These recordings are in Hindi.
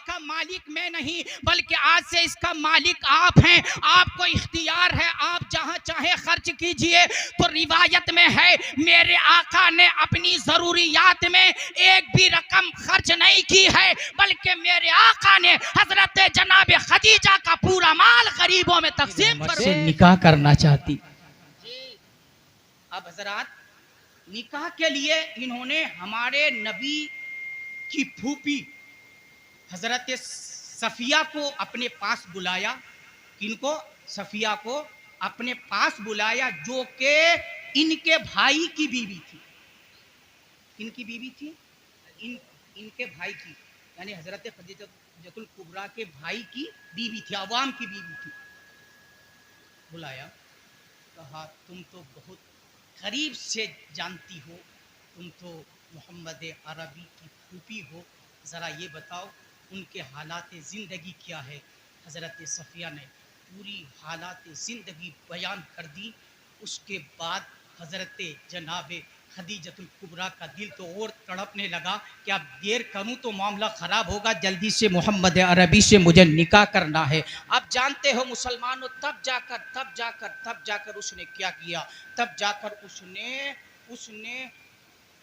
इसका मालिक मैं नहीं, बल्कि आज से इसका मालिक आप हैं। आपको इख्तियार है, आप जहां चाहे खर्च कीजिए। तो रिवायत में है मेरे आका ने अपनी जरूरियात में एक भी रकम खर्च नहीं की है, बल्कि मेरे आका ने हजरत जनाब खदीजा का पूरा माल गरीबों में तकसीम कर निकाह करना चाहती। अब हजरात, निकाह के लिए इन्होंने हमारे नबी की फूफी हजरत सफिया को अपने पास बुलाया। किनको? सफिया को अपने पास बुलाया, जो कि इनके भाई की बीवी थी। इनकी बीवी थी, इनके भाई की, यानी हजरत खदीजतुल कुबरा के भाई की बीवी थी, अवाम की बीवी थी। बुलाया, कहा तुम तो बहुत करीब से जानती हो, तुम तो मोहम्मद अरबी की फूफी हो, ज़रा ये बताओ उनके हालात ज़िंदगी क्या है। हज़रत सफ़िया ने पूरी हालात ज़िंदगी बयान कर दी। उसके बाद हज़रत जनाब खदीजतुल कुबरा का दिल तो और तड़पने लगा कि अब देर करूं तो मामला ख़राब होगा, जल्दी से मोहम्मद अरबी से मुझे निकाह करना है। आप जानते हो मुसलमानों, तब जाकर उसने क्या किया, तब जाकर उसने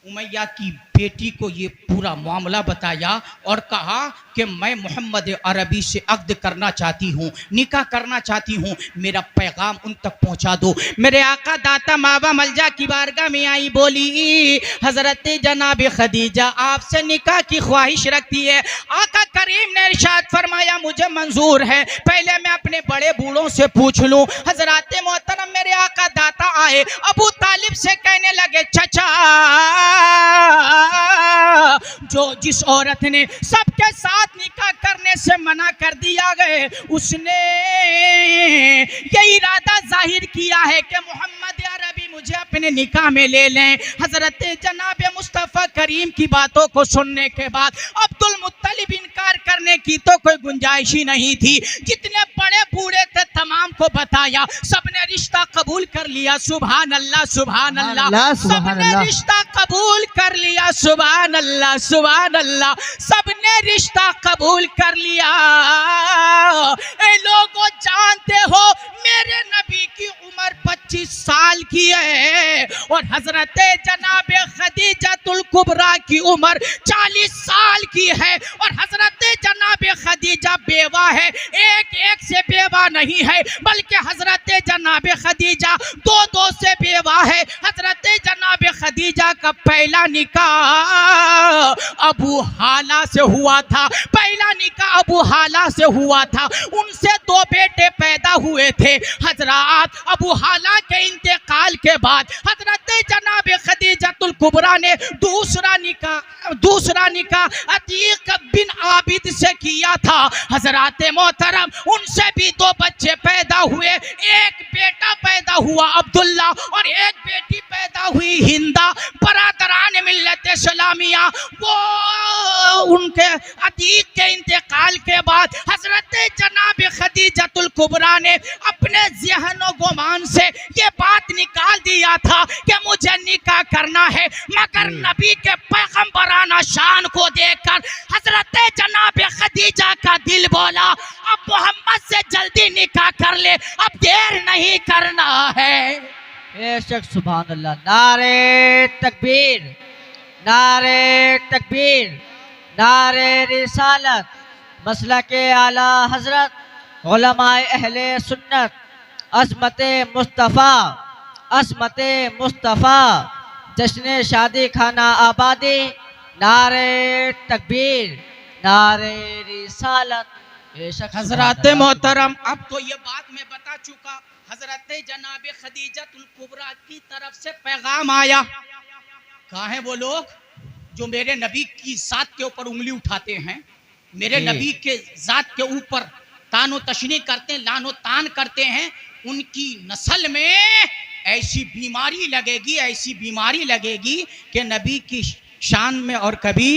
उमैया की बेटी को ये पूरा मामला बताया और कहा कि मैं मोहम्मद अरबी से अक़्द करना चाहती हूँ, निकाह करना चाहती हूँ, मेरा पैगाम उन तक पहुँचा दो। मेरे आका दाता मावा मलजा की बारगाह में आई, बोली हज़रत जनाब खदीजा आपसे निकाह की ख्वाहिश रखती है। आका करीम ने इरशाद फरमाया मुझे मंजूर है, पहले मैं अपने बड़े बूढ़ों से पूछ लूँ। हज़रत मोहतरम मेरे आका दाता आए, अबू तालिब से कहने लगे चचा, जो जिस औरत ने सबके साथ निकाह करने से मना कर दिया गए, उसने ये इरादा जाहिर किया है कि मोहम्मद अरबी मुझे अपने निकाह में ले लें। हजरत जनाब मुस्तफ़ा करीम की बातों को सुनने के बाद अब्दुल मुत्तलिब इनकार करने की तो कोई गुंजाइश ही नहीं थी। जितने बड़े बूढ़े थे तमाम को बताया, सबने रिश्ता कबूल कर लिया। सुभान अल्लाह, सुभान अल्लाह, सबने रिश्ता कबूल कर लिया। सुभान अल्लाह, सुभान अल्लाह, सबने रिश्ता कबूल कर लिया। ए लोगों, जानते हो मेरे नबी की उम्र 25 साल की है और हजरत जनाब खदीजतुल कुबरा की उम्र 40 साल की है। और हजरत जनाब खदीजा बेवा है, एक से बेवा नहीं है, बल्कि हजरत जनाब खदीजा दो से बेवा है। हजरत जनाब खदीजा का पहला निकाह अबू हाला से हुआ था, पहला निकाह अबू हाला से हुआ था। उनसे 2 बेटे पैदा हुए थे। हजरत अबू हाला के इंतकाल के बाद हजरत जनाब खदीजतुल कुबरा ने दूसरा निकाह अतीक बिन आबिद से किया था। हजरत मोहतरम, उनसे भी 2 बच्चे पैदा हुए। एक बेटा पैदा हुआ अब्दुल्ला और एक बेटी पैदा हुई हिंदा। बरादरान मिल्लत इस्लामिया, वो उनके अतीक के इंतकाल के बाद हजरत जनाब खदीजतुल कुबरा ने अपने ज़हन गुमान से ये बात निकाल दिया था कि मुझे निकाह करना है, मगर नबी के पैगंबराना शान को देखकर हजरत जनाब खदीजा का दिल बोला अब मोहम्मद से जल्दी निकाह कर ले, अब देर नहीं करना है। बेशक सुभान अल्लाह। नारे तकबीर, नारे तकबीर, नारे रिसालत, मसलके आला हजरत, उलमाए अहले सुन्नत, अज़मत मुस्तफ़ा, अज़मत मुस्तफ़ा, जश्न शादी खाना आबादी, नारे तकबीर, नारे रिसालत। हजरत मोहतरम, अब तो ये बात मैं बता चुका। हजरत जनाब खदीजतुल कुबरा की तरफ से पैगाम आया। कहाँ हैं वो लोग जो मेरे नबी की जात के ऊपर उंगली उठाते हैं, मेरे नबी के जात के ऊपर तानो तशनी करते हैं, लानो तान करते हैं। उनकी नस्ल में ऐसी बीमारी लगेगी कि नबी की शान में और कभी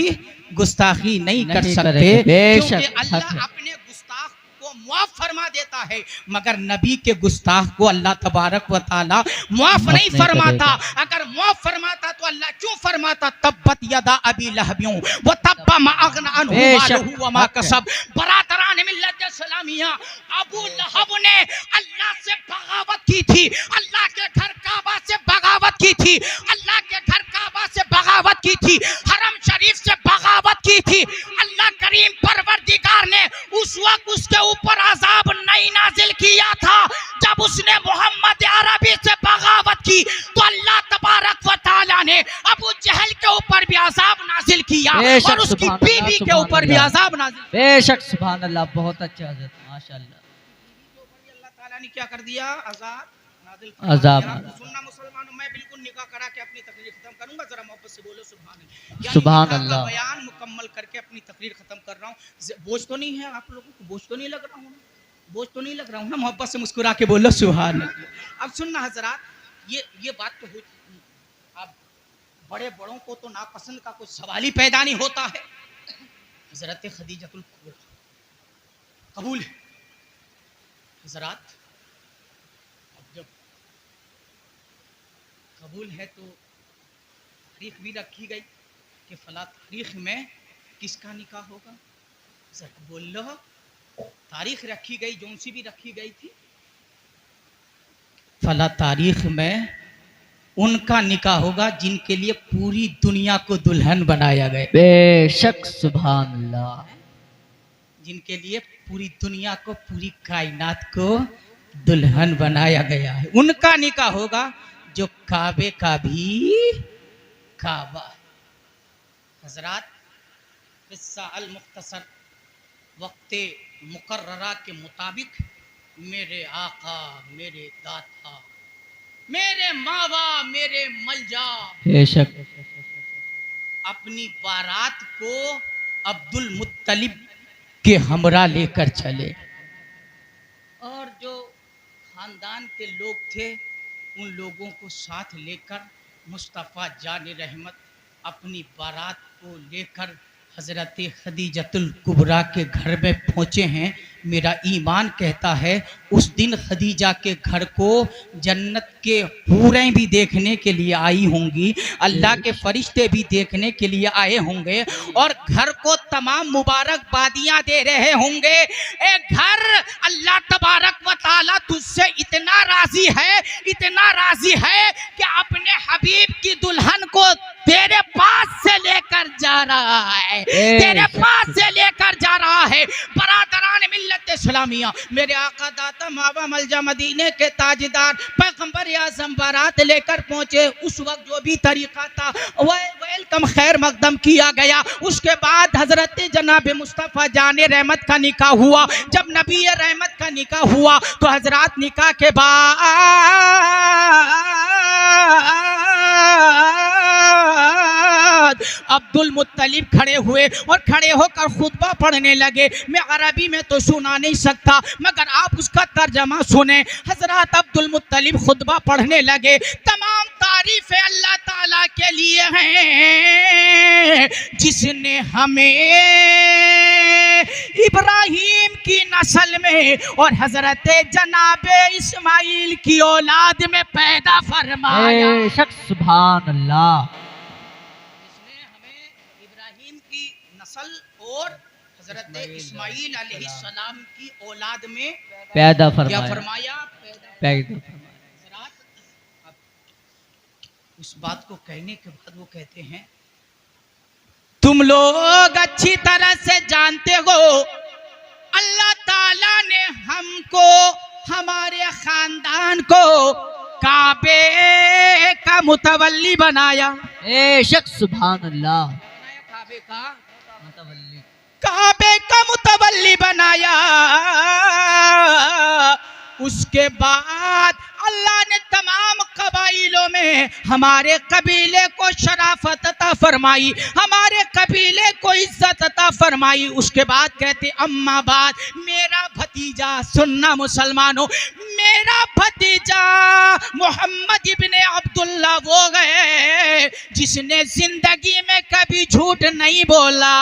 गुस्ताखी नहीं कर सकते, क्योंकि अल्लाह अपने गुस्ताख को माफ फरमा देता है, मगर नबी के गुस्ताख को अल्लाह तबारक व तआला माफ नहीं फरमाता। अगर माफ फरमाता तो अल्लाह क्यों फरमाता, तब्बत यदा अबी लहबियों वो तब्बा मा अगना अन्हु मालुहु व मा कसब। बरादरान मिल्लत इस्लामिया, अबू लहब ने अल्लाह से बगावत की थी, अल्लाह के घर काबा से बगावत की थी, अल्लाह के घर काबा से बगावत की थी, हरम शरीफ से बगावत की थी। अल्लाह करीम परवरदिगार ने उस वक्त उसके ऊपर अजाब नहीं नाजिल किया था जब उसने मोहम्मद अरबी से बगावत की, तो अल्लाह तबारक व तआला ने अबू जहल के ऊपर भी अजाब नाजिल किया और उसकी बीवी के ऊपर भी अजाब नाजिल। बेशक सुभान अल्लाह, बहुत अच्छा हज़रत, माशाअल्लाह। अल्लाह ताला ने क्या कर दिया, अजाब नाजिल। सुनना मुसलमानों, मैं बिल्कुल निकाह करा के अपनी तकरीर खत्म करूंगा, जरा मोहब्बत से बोलो सुभान अल्लाह। सुभान अल्लाह। बयान मुकम्मल करके अपनी तकरीर खत्म कर रहा हूँ। बोझ तो नहीं है आप लोगों को, बोझ तो नहीं लग रहा हूँ, बोझ तो नहीं लग रहा हूँ ना, मोहब्बत से मुस्कुरा के बोलो सुभान अल्लाह। अब सुनना हजरात, ये बात तो हुई, अब बड़े बड़ों को तो नापसंद का कोई सवाल ही पैदा नहीं होता है। हजरत खदीजतुल कुबरा कबूल है हजरात, अब जब कबूल है तो तारीख भी रखी गई कि फला तारीख में किसका निकाह होगा। जरा बोल लो, तारीख रखी गई, जोन सी भी रखी गई थी, फला तारीख में उनका निकाह होगा जिनके लिए पूरी दुनिया को दुल्हन बनाया गया। बेशक सुभान अल्लाह, जिनके लिए पूरी दुनिया को, पूरी कायनात को दुल्हन बनाया गया है, उनका निकाह होगा जो काबे का भी काबा। हजरात, किस्सा अल मुख्तसर वक्त मुकर्ररा के मुताबिक मेरे आका, मेरे दाता, मेरे मावा, मेरे मलजा बेशक अपनी बारात को अब्दुल मुत्तलिब के हमरा लेकर चले, और जो खानदान के लोग थे उन लोगों को साथ लेकर मुस्तफ़ा जान रहमत अपनी बारात को लेकर हज़रत खदीजतुल कुबरा के घर में पहुँचे हैं। मेरा ईमान कहता है उस दिन खदीजा के घर को जन्नत के हूरें भी देखने के लिए आई होंगी, अल्लाह के फरिश्ते भी देखने के लिए आए होंगे, और घर को तमाम मुबारकबादियाँ दे रहे होंगे। ए घर, अल्लाह तबारक व तआला तुझसे इतना राजी है, इतना राजी है कि अपने हबीब की दुल्हन को तेरे पास से लेकर जा रहा है, तेरे पास से लेकर जा रहा है। बरादरान मिल्लत इस्लामिया, मेरे आका दाता मावा मलजा मदीने के ताजदार पैगंबर आज़म बारात लेकर पहुंचे। उस वक्त जो भी तरीका था वह वेलकम खैर मकदम किया गया। उसके बाद हजरत जनाब मुस्तफ़ा जाने रहमत का निकाह हुआ। जब नबी रहमत का निकाह हुआ तो हजरात निकाह के बाद अब्दुल मुत्तलिब खड़े हुए और खड़े होकर खुतबा पढ़ने लगे। मैं अरबी में तो सुना नहीं सकता मगर आप उसका तर्जमा सुने। हजरत अब्दुल मुत्तलिब खुतबा पढ़ने लगे। तमाम तारीफें अल्लाह ताला के लिए हैं जिसने हमें इब्राहिम की नस्ल में और हजरत जनाबे इस्माइल की औलाद में पैदा फरमाया। सुभान अल्लाह, और हजरत इस्माइल अलैहिस्सलाम की औलाद में पैदा फरमाया। अब उस बात को कहने के बाद वो कहते हैं, तुम लोग अच्छी तरह से जानते हो अल्लाह ताला ने हमको, हमारे खानदान को काबे का मुतवल्ली बनाया। बेशक सुभान अल्लाह, काबे का मुतवल्ली बनाया। उसके बाद अल्लाह ने तमाम कबाइलों में हमारे कबीले को शराफत अता फरमाई, हमारे कबीले को इज्जत अता फरमाई। उसके बाद कहते अम्मा बाद, मेरा भतीजा, सुन्ना मुसलमानों, मेरा भतीजा मोहम्मद इब्ने अब्दुल्ला वो गए जिसने जिंदगी में कभी झूठ नहीं बोला।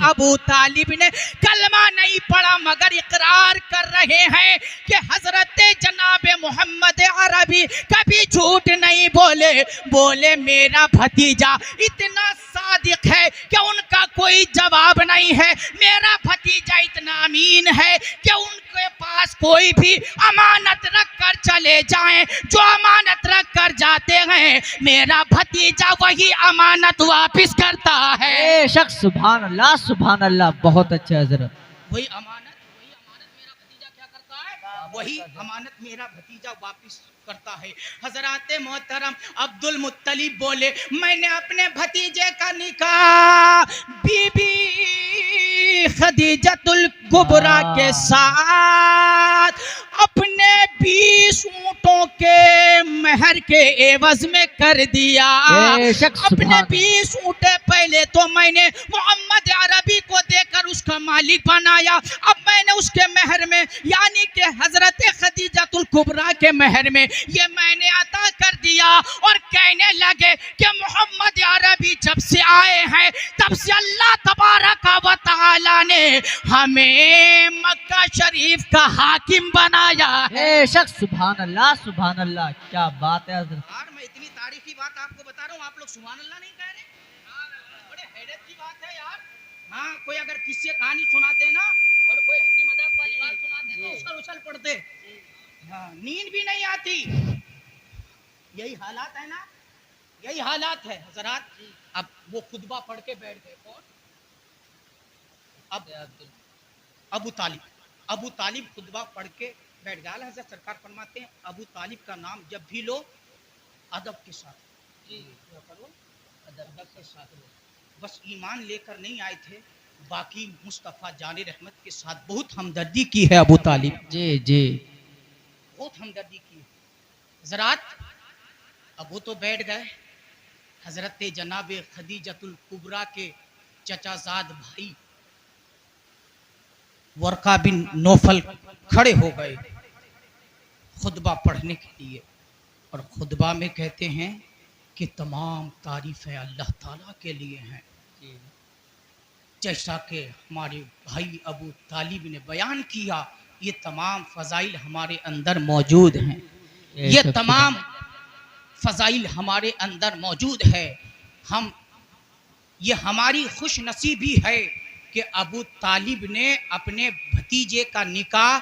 अबू तालिब ने कलमा नहीं पढ़ा मगर इकरार कर रहे हैं कि हजरत जनाब मोहम्मद अरबी कभी झूठ नहीं बोले। बोले मेरा भतीजा इतना सादिक है कि उनका कोई जवाब नहीं है। मेरा भतीजा इतना अमीन है कि उनके पास कोई भी अमानत रख कर चले जाएं, जो अमानत रख कर जाते हैं मेरा भतीजा वही अमानत वापस करता है। बेशक सुभान अल्लाह, बहुत अच्छा हजरत। वही अमानत मेरा भतीजा क्या करता है, वही अमानत मेरा भतीजा वापस करता है। हजरात मोहतरम अब्दुल मुत्तलिब बोले मैंने अपने भतीजे का निकाह बीबी खदीजतुल कुबरा के साथ अपने 20 ऊंटों के महर के एवज में कर दिया। अपने 20 ऊंटे पहले तो मैंने मोहम्मद अरबी को देकर उसका मालिक बनाया, अब मैंने उसके महर में यानी कि हजरत खदीजतुल कुबरा के महर में ये मैंने अता कर दिया। और कहने लगे कि मोहम्मद अरबी जब से आए हैं तब से अल्लाह तबारक व तआला ने हमें मक्का शरीफ का हाकिम बनाया है। बेशक सुभान अल्लाह, क्या बात है हजरत। यार मैं इतनी तारीफी बात आपको बता रहा हूँ, आप लोग सुभान अल्लाह नहीं कह रहे? बड़े हैरत की बात है यार। हाँ, कोई अगर किस्से कहानी सुनाते ना और कोई हंसी मजाक वाली बात सुनाते तो उछल उछल पड़ते। हाँ, नींद भी नहीं आती। यही हालात है ना, यही हालात है हजरात। अब वो खुतबा पढ़ के बैठ गए। कौन? अब अबू तालिब खुतबा पढ़ के बैठ गया। हजरत सरकार फरमाते हैं अबू तालिब का नाम जब भी लो अदब के साथ करो, अदब के साथ लो। बस ईमान लेकर नहीं आए थे, बाकी मुस्तफ़ा जान रहमत के साथ बहुत हमदर्दी की है अबू तालिब। जी बहुत हमदर्दी की है हजरात। अब वो तो बैठ गए। हजरत जनाब खदीजतुल कुबरा के चचाजाद भाई वर्का बिन नौफल खड़े हो गए खुतबा पढ़ने के लिए। और खुतबा में कहते हैं कि तमाम तारीफ़ें अल्लाह ताला के लिए हैं, जैसा कि हमारे भाई अबू तालिब ने बयान किया। ये तमाम फ़ज़ाइल हमारे अंदर मौजूद हैं, ये तमाम फ़ज़ाइल हमारे अंदर मौजूद है। ये हमारी खुश नसीबी है कि अबू तालिब ने अपने भतीजे का निकाह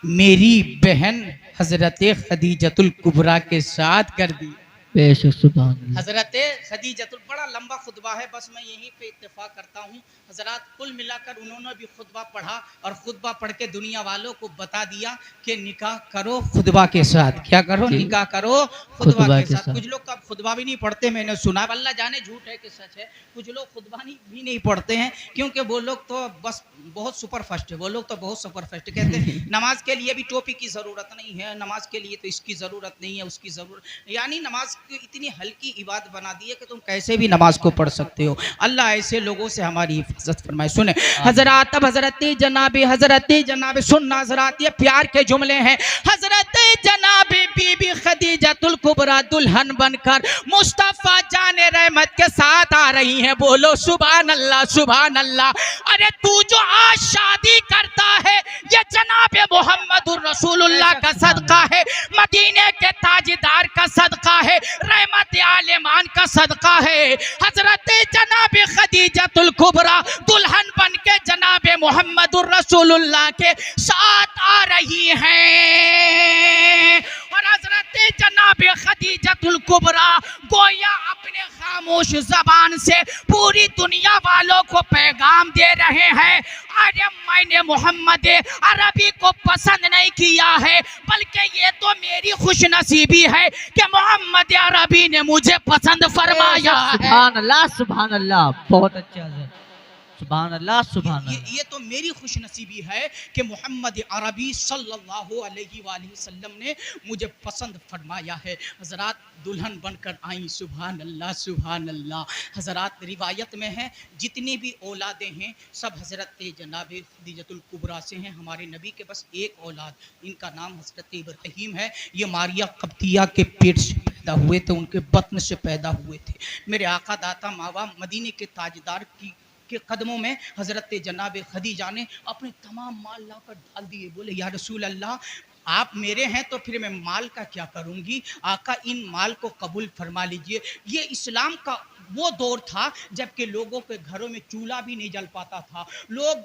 मेरी बहन हजरत खदीजतुल कुबरा के साथ कर दी। बेशक सुभान अल्लाह। हजरत खदीजतुल, बड़ा लंबा खुतबा है, बस मैं यहीं पे इत्तेफाक करता हूँ हजरात। कुल मिलाकर उन्होंने भी खुतबा पढ़ा और खुतबा पढ़ के दुनिया वालों को बता दिया कि निकाह करो खुतबा के साथ। क्या करो? निकाह करो खुतबा के साथ। कुछ लोग तो अब खुतबा भी नहीं पढ़ते, मैंने सुना। अल्लाह जाने झूठ है कि सच है, कुछ लोग खुतबा भी नहीं पढ़ते हैं क्योंकि वो लोग तो बस बहुत सुपर फास्ट है। वो लोग तो बहुत सुपर फास्ट कहते हैं नमाज के लिए भी टोपी की ज़रूरत नहीं है, नमाज के लिए तो इसकी ज़रूरत नहीं है, उसकी ज़रूरत, यानी नमाज इतनी हल्की इबादत बना दी है कि तुम कैसे भी नमाज को पढ़ सकते हो। अल्लाह ऐसे लोगों से हमारी हिफाजत फरमाए। सुने हजरात, अब हजरत जनाब सुनना हजरात, ये प्यार के जुमले हैं। हजरत जनाब बीबी खदीजतुल कुबरा दुल्हन बनकर मुस्तफ़ा जाने रहमत के साथ आ रही हैं। बोलो सुभान अल्लाह, सुभान अल्लाह। अरे तू जो आज शादी करता है ये जनाब मोहम्मदुर रसूलुल्लाह का सदका है, मदीने के ताजदार का सदका है, रहमत आलेमान का सदका है। हजरत जनाब खदीजतुल कुबरा दुल्हन बन के जनाब मोहम्मदुर रसूलुल्लाह के साथ आ रही हैं। और हजरत जनाब खदीजतुल कुबरा गोया अपने खामोश जबान से पूरी दुनिया वालों को पैगाम दे रहे हैं। अरे मैंने मोहम्मद अरबी को पसंद नहीं किया है, बल्कि ये तो मेरी खुशनसीबी है कि मोहम्मद अरबी ने मुझे पसंद फरमाया है। सुभान अल्लाह, बहुत अच्छा है। सुभान अल्लाह सुभान अल्लाह। ये तो मेरी खुशनसीबी है कि मोहम्मद अरबी सल्लल्लाहु अलैहि वसल्लम ने मुझे पसंद फरमाया है। हज़रात दुल्हन बनकर आई, सुभान अल्लाह सुभान अल्लाह। हज़रात रिवायत में है जितनी भी औलादें हैं सब हज़रत जनाब खदीजतुल कुबरा से हैं। हमारे नबी के बस एक औलाद, इनका नाम हज़रत इब्राहीम है। ये मारिया कब्तिया के पेट से पैदा हुए थे, उनके बत्न से पैदा हुए थे। मेरे आका दाता मावा मदीने के ताजदार के कदमों में हज़रत जनाब खदीजा ने अपने तमाम माल लाकर डाल दिए। बोले या रसूल अल्लाह, आप मेरे हैं तो फिर मैं माल का क्या करूंगी, आका इन माल को कबूल फरमा लीजिए। ये इस्लाम का वो दौर था जबकि लोगों के घरों में चूल्हा भी नहीं जल पाता था, लोग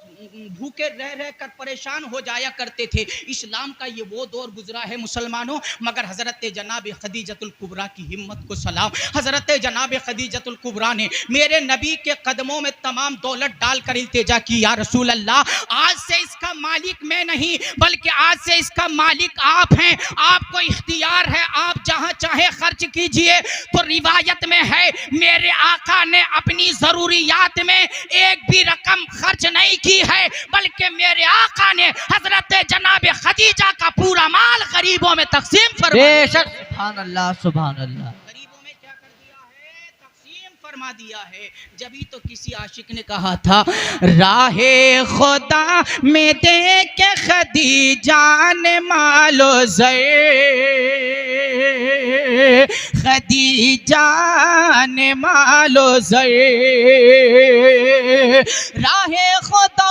भूखे रह रह कर परेशान हो जाया करते थे। इस्लाम का ये वो दौर गुजरा है मुसलमानों, मगर हज़रत जनाब खदीजतुल कुबरा की हिम्मत को सलाम। हज़रत जनाब खदीजतुल कुबरा ने मेरे नबी के कदमों में तमाम दौलत डालकर इल्तिजा की, या रसूल अल्लाह, आज से इसका मालिक मैं नहीं बल्कि आज से इसका मालिक आप हैं, आपको इख्तियार है, आप जहां चाहे खर्च कीजिए। तो रिवायत में है मेरे आका ने अपनी जरूरियात में एक भी रकम खर्च नहीं की है, बल्कि मेरे आका ने हजरत जनाब खदीजा का पूरा माल गरीबों में तकसीम फरमा दिया। बेशक सुभान अल्लाह सुभान अल्लाह। गरीबों में क्या कर दिया है, तकसीम फरमा दिया है। जभी तो किसी आशिक ने कहा था, राहे खुदा में दे के खदीजा ने मालो ज़े, खदीजा ने मालो ज़े, राहे खुदा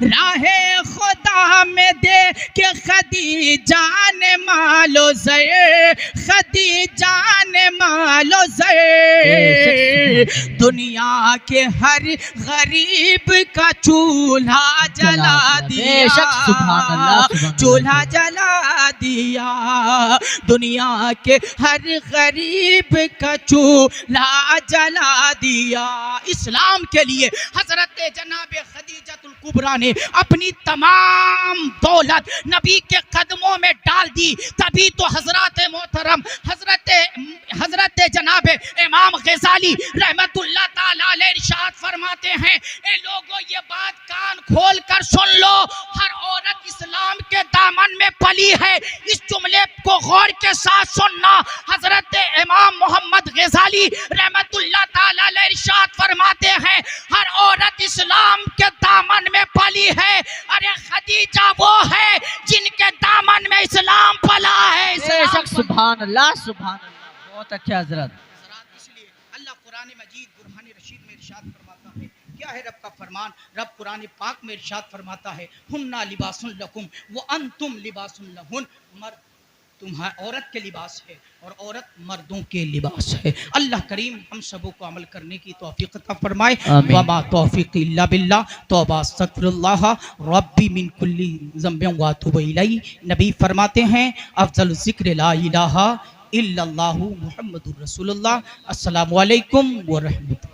राहे खुदा में दे के खदीजा ने मालो ज़े, खदीजा ने मालो ज़े, दुनिया के हर गरीब का चूल्हा जला दिया, बेशक सुभान अल्लाह चूल्हा जला दिया, दुनिया के हर गरीब का चूल्हा जला दिया। इस्लाम के लिए हजरत जनाब खदीजतुल कुबरा ने अपनी तमाम दौलत नबी के कदमों में डाल दी। तभी तो हजरत मोहतरम हजरत जनाब इमाम गज़ाली रहमतुल्लाह ताला अलैह इरशाद फरमाते हैं, ए लोगों ये बात कान खोल कर सुन लो, हर औरत इस्लाम के दामन में पली है। इस जुमले को गौर के साथ सुनना। हजरत इमाम मोहम्मद गज़ाली रहमतुल्लाह ताला अलैह इरशाद फरमाते हैं, हर औरत इस्लाम के दामन में पली है। अरे खदीजा वो है जिनके दामन में इस्लाम पला है। बेशक सुभान अल्लाह सुभान अल्लाह। बहुत अच्छा हजरत। इसलिए अल्लाह कुरान मजीद बुरहान रशीद में इरशाद फरमाता है, क्या है रब का फरमान, रब कुरान पाक में इरशाद फरमाता है, हुन्ना लिबासुन लकुम व अंतुम लिबासुन लहुन, मर्द तुम्हारी औरत के लिबास है और औरत मर्दों के लिबास है। अल्लाह करीम हम सबों को अमल करने की तौफीक अता फरमाए। वमा तौफीक इल्ला बिल्लाह, तौबा अस्तगफिरुल्लाह रब्बी मिन कुल्ली ज़ंबिन व अतूबु इलैहि। नबी फरमाते हैं, अफज़ल ज़िक्र ला इलाहा इल्लल्लाहु मुहम्मदुर रसूलुल्लाह। अस्सलामु अलैकुम व रहमतुल्लाह।